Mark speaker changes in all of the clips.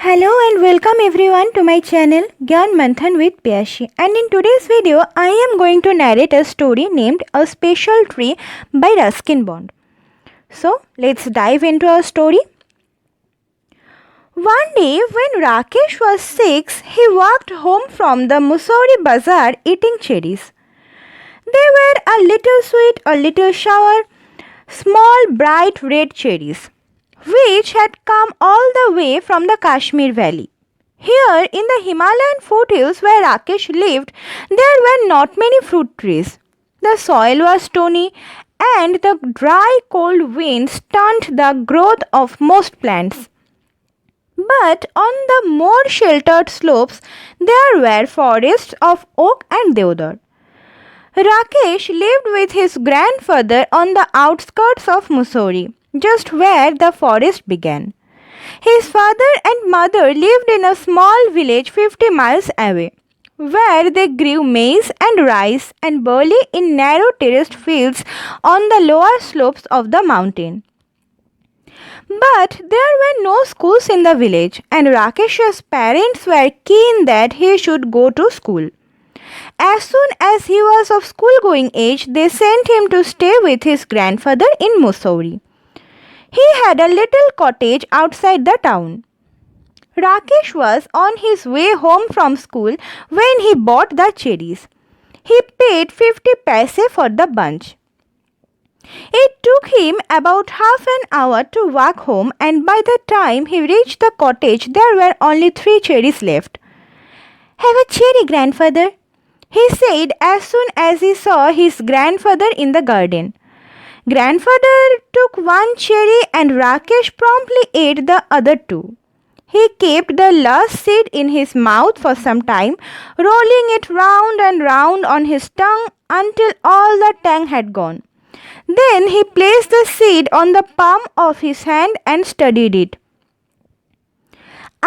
Speaker 1: Hello and welcome everyone to my channel Gyan Manthan with Piyashi, and in today's video I am going to narrate a story named A Special Tree by Ruskin Bond. So let's dive into our story. One day when Rakesh was 6, he walked home from the Mussoorie Bazaar eating cherries. They were a little sweet, a little sour, small bright red cherries, which had come all the way from the Kashmir Valley. Here in the Himalayan foothills where Rakesh lived, there were not many fruit trees. The soil was stony and the dry cold winds stunted the growth of most plants. But on the more sheltered slopes, there were forests of oak and deodar. Rakesh lived with his grandfather on the outskirts of Mussoorie, just where the forest began. His father and mother lived in a small village 50 miles away, where they grew maize and rice and barley in narrow terraced fields on the lower slopes of the mountain. But there were no schools in the village, and Rakesh's parents were keen that he should go to school. As soon as he was of school-going age, they sent him to stay with his grandfather in Mussoorie. He had a little cottage outside the town. Rakesh was on his way home from school when he bought the cherries. He paid 50 paise for the bunch. It took him about half an hour to walk home, and by the time he reached the cottage, there were only 3 cherries left. "Have a cherry, grandfather," he said as soon as he saw his grandfather in the garden. Grandfather took one cherry and Rakesh promptly ate the other 2. He kept the last seed in his mouth for some time, rolling it round and round on his tongue until all the tang had gone. Then he placed the seed on the palm of his hand and studied it.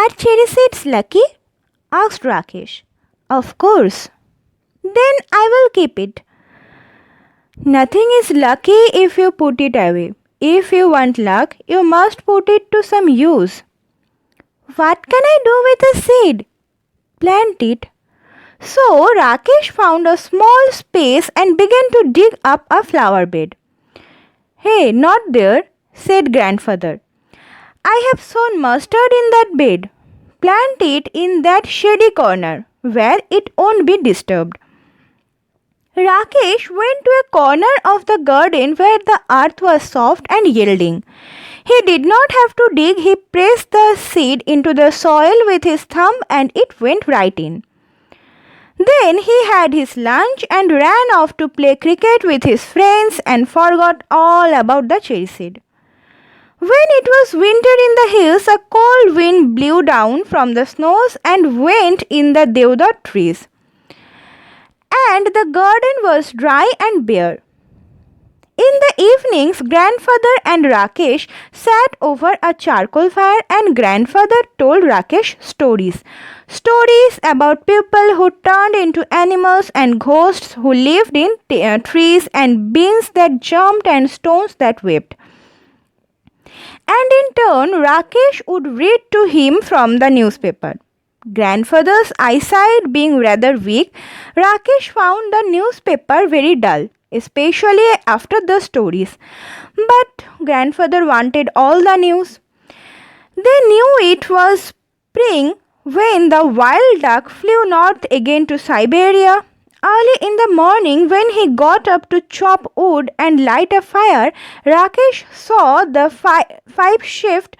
Speaker 1: "Are cherry seeds lucky?" asked Rakesh. "Of course." "Then I will keep it." "Nothing is lucky if you put it away. If you want luck, you must put it to some use." "What can I do with a seed?" "Plant it." So Rakesh found a small space and began to dig up a flower bed. "Hey, not there," said grandfather. "I have sown mustard in that bed. Plant it in that shady corner where it won't be disturbed." Rakesh went to a corner of the garden where the earth was soft and yielding. He did not have to dig. He pressed the seed into the soil with his thumb and it went right in. Then he had his lunch and ran off to play cricket with his friends and forgot all about the cherry seed. When it was winter in the hills, a cold wind blew down from the snows and went in the deodar trees, and the garden was dry and bare. In the evenings, grandfather and Rakesh sat over a charcoal fire and grandfather told Rakesh stories. Stories about people who turned into animals and ghosts who lived in trees and beans that jumped and stones that wept. And in turn, Rakesh would read to him from the newspaper. Grandfather's eyesight being rather weak, Rakesh found the newspaper very dull, especially after the stories. But grandfather wanted all the news. They knew it was spring when the wild duck flew north again to Siberia. Early in the morning, when he got up to chop wood and light a fire, Rakesh saw the five-shift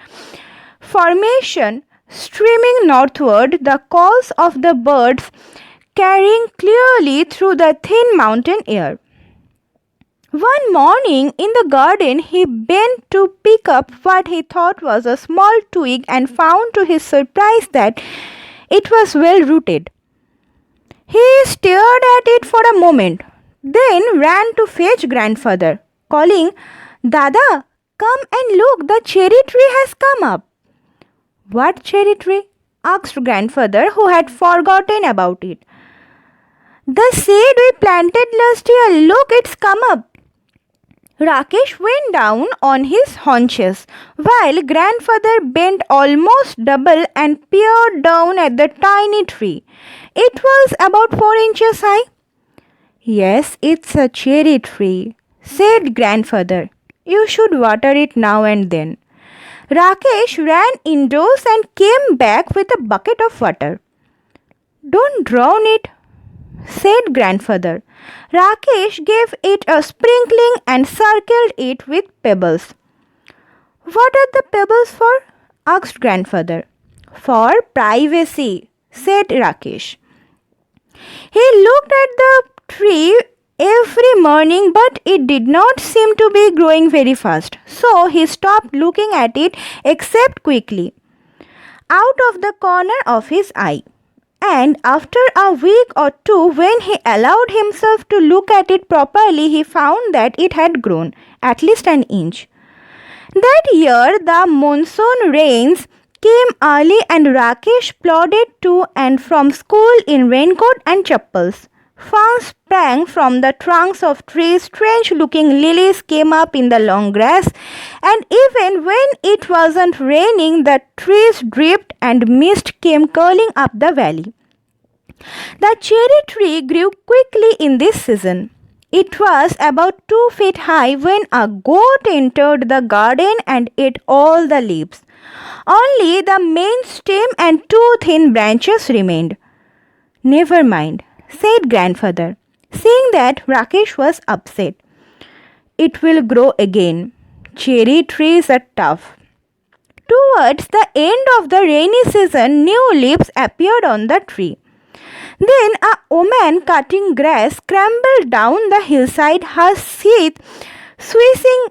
Speaker 1: formation streaming northward, the calls of the birds carrying clearly through the thin mountain air. One morning in the garden, he bent to pick up what he thought was a small twig and found to his surprise that it was well rooted. He stared at it for a moment, then ran to fetch grandfather, calling, "Dada, come and look, the cherry tree has come up." "What cherry tree?" asked grandfather, who had forgotten about it. "The seed we planted last year. Look, it's come up." Rakesh went down on his haunches while grandfather bent almost double and peered down at the tiny tree. It was about 4 inches high. Yes, it's a cherry tree, said grandfather. You should water it now and then. Rakesh ran indoors and came back with a bucket of water. Don't drown it, said grandfather. Rakesh gave it a sprinkling and circled it with pebbles. What are the pebbles for? Asked grandfather. For privacy, said Rakesh. He looked at the tree every morning, but it did not seem to be growing very fast. So he stopped looking at it except quickly, out of the corner of his eye. And after a week or two, when he allowed himself to look at it properly, he found that it had grown at least an inch. That year, the monsoon rains came early and Rakesh plodded to and from school in raincoat and chappals. Ferns sprang from the trunks of trees, strange looking lilies came up in the long grass, and even when it wasn't raining, the trees dripped and mist came curling up the valley. The cherry tree grew quickly in this season. It was about 2 feet high when a goat entered the garden and ate all the leaves. Only the main stem and two thin branches remained. Never mind, said grandfather, seeing that Rakesh was upset. It will grow again. Cherry trees are tough. Towards the end of the rainy season, new leaves appeared on the tree. Then a woman cutting grass scrambled down the hillside, her teeth swishing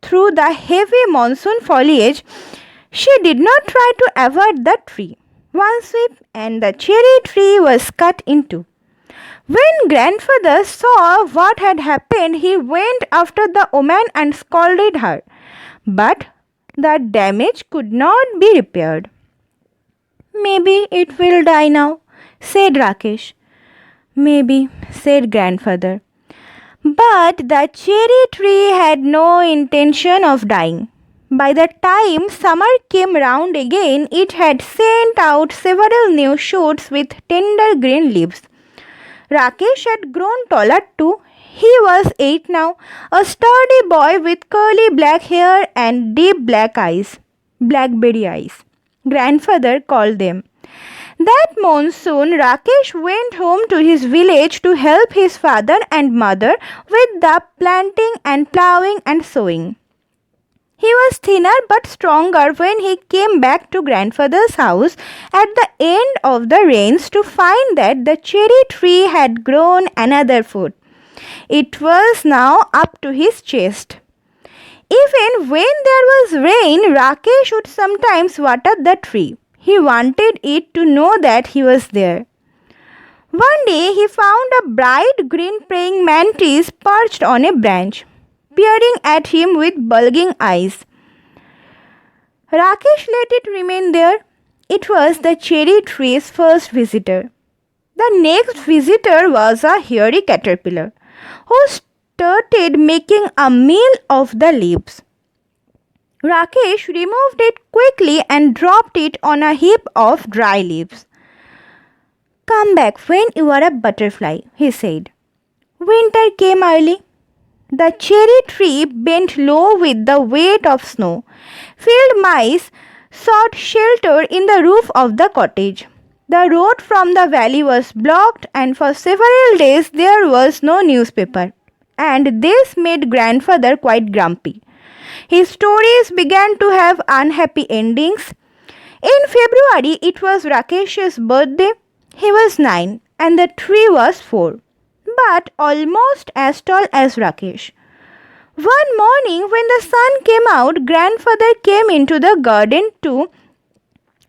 Speaker 1: through the heavy monsoon foliage. She did not try to avoid the tree. One sweep and the cherry tree was cut in two. When grandfather saw what had happened, he went after the woman and scolded her. But the damage could not be repaired. Maybe it will die now, said Rakesh. Maybe, said grandfather. But the cherry tree had no intention of dying. By the time summer came round again, it had sent out several new shoots with tender green leaves. Rakesh had grown taller too. He was 8 now, a sturdy boy with curly black hair and deep black eyes, blackberry eyes. Grandfather called them. That monsoon, Rakesh went home to his village to help his father and mother with the planting and ploughing and sowing. He was thinner but stronger when he came back to grandfather's house at the end of the rains to find that the cherry tree had grown another foot. It was now up to his chest. Even when there was rain, Rakesh would sometimes water the tree. He wanted it to know that he was there. One day he found a bright green praying mantis perched on a branch, peering at him with bulging eyes. Rakesh let it remain there. It was the cherry tree's first visitor. The next visitor was a hairy caterpillar, who started making a meal of the leaves. Rakesh removed it quickly and dropped it on a heap of dry leaves. Come back when you are a butterfly, he said. Winter came early. The cherry tree bent low with the weight of snow. Field mice sought shelter in the roof of the cottage. The road from the valley was blocked, and for several days there was no newspaper. And this made grandfather quite grumpy. His stories began to have unhappy endings. In February, it was Rakesh's birthday. He was 9 and the tree was 4, but almost as tall as Rakesh. One morning, when the sun came out, grandfather came into the garden to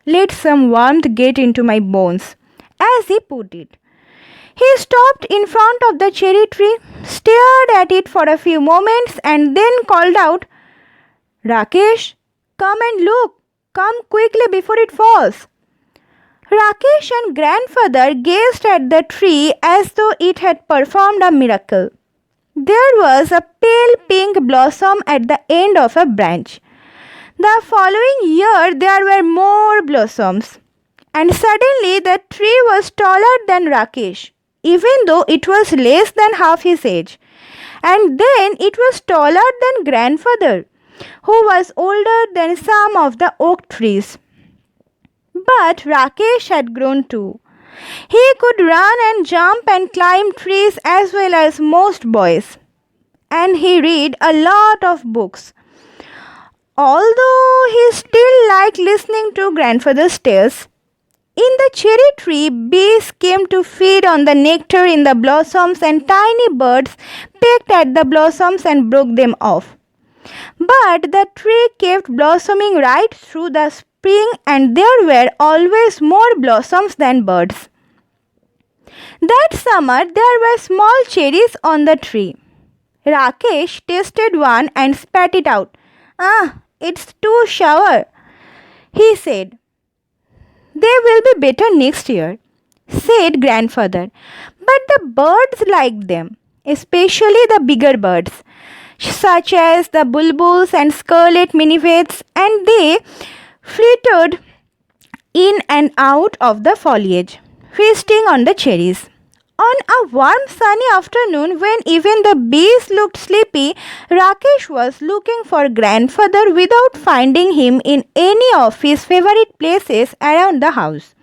Speaker 1: let some warmth get into my bones, as he put it. He stopped in front of the cherry tree, stared at it for a few moments, and then called out, Rakesh, come and look. Come quickly before it falls. Rakesh and grandfather gazed at the tree as though it had performed a miracle. There was a pale pink blossom at the end of a branch. The following year there were more blossoms, and suddenly the tree was taller than Rakesh, even though it was less than half his age. And then it was taller than grandfather, who was older than some of the oak trees. But Rakesh had grown too. He could run and jump and climb trees as well as most boys. And he read a lot of books. Although he still liked listening to grandfather's tales, in the cherry tree, bees came to feed on the nectar in the blossoms, and tiny birds pecked at the blossoms and broke them off. But the tree kept blossoming right through the spring, and there were always more blossoms than birds. That summer, there were small cherries on the tree. Rakesh tasted one and spat it out. It's too sour, he said. They will be better next year, said grandfather. But the birds liked them, especially the bigger birds, such as the bulbuls and scarlet minivets, and they flitted in and out of the foliage, feasting on the cherries. On a warm sunny afternoon, when even the bees looked sleepy, Rakesh was looking for grandfather without finding him in any of his favorite places around the house.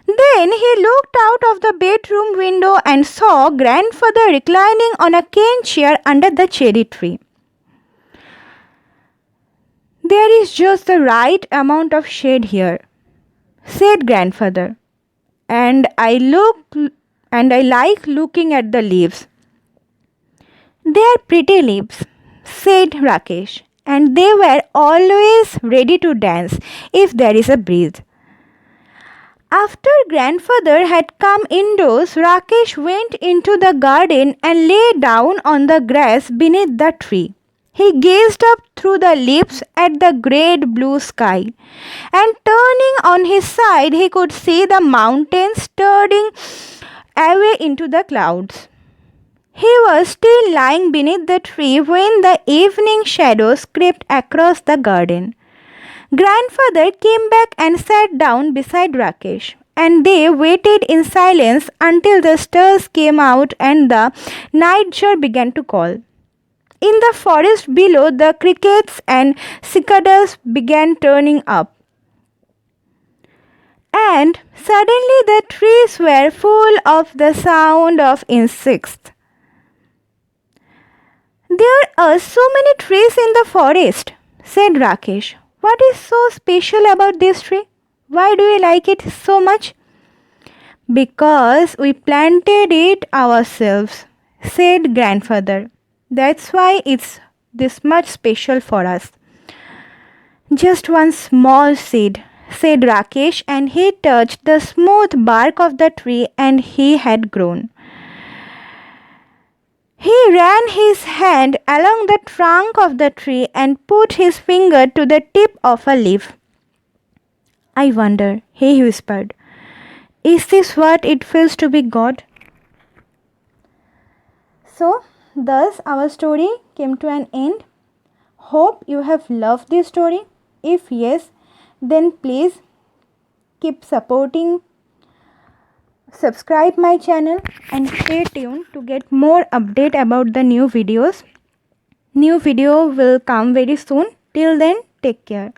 Speaker 1: Then he looked out of the bedroom window and saw grandfather reclining on a cane chair under the cherry tree. There is just the right amount of shade here, said grandfather, and I like looking at the leaves. They are pretty leaves, said Rakesh, and they were always ready to dance if there is a breeze. After grandfather had come indoors, Rakesh went into the garden and lay down on the grass beneath the tree. He gazed up through the leaves at the great blue sky, and turning on his side, he could see the mountains starting away into the clouds. He was still lying beneath the tree when the evening shadows crept across the garden. Grandfather came back and sat down beside Rakesh, and they waited in silence until the stars came out and the nightjar began to call. In the forest below, the crickets and cicadas began turning up. And suddenly the trees were full of the sound of insects. There are so many trees in the forest, said Rakesh. What is so special about this tree? Why do you like it so much? Because we planted it ourselves, said grandfather. That's why it's this much special for us. Just one small seed, said Rakesh, and he touched the smooth bark of the tree and he had grown. He ran his hand along the trunk of the tree and put his finger to the tip of a leaf. I wonder, he whispered, is this what it feels to be God? So, thus our story came to an end. Hope you have loved this story. If yes, then please keep supporting, subscribe my channel and stay tuned to get more update about the new videos. New video will come very soon. Till then, take care.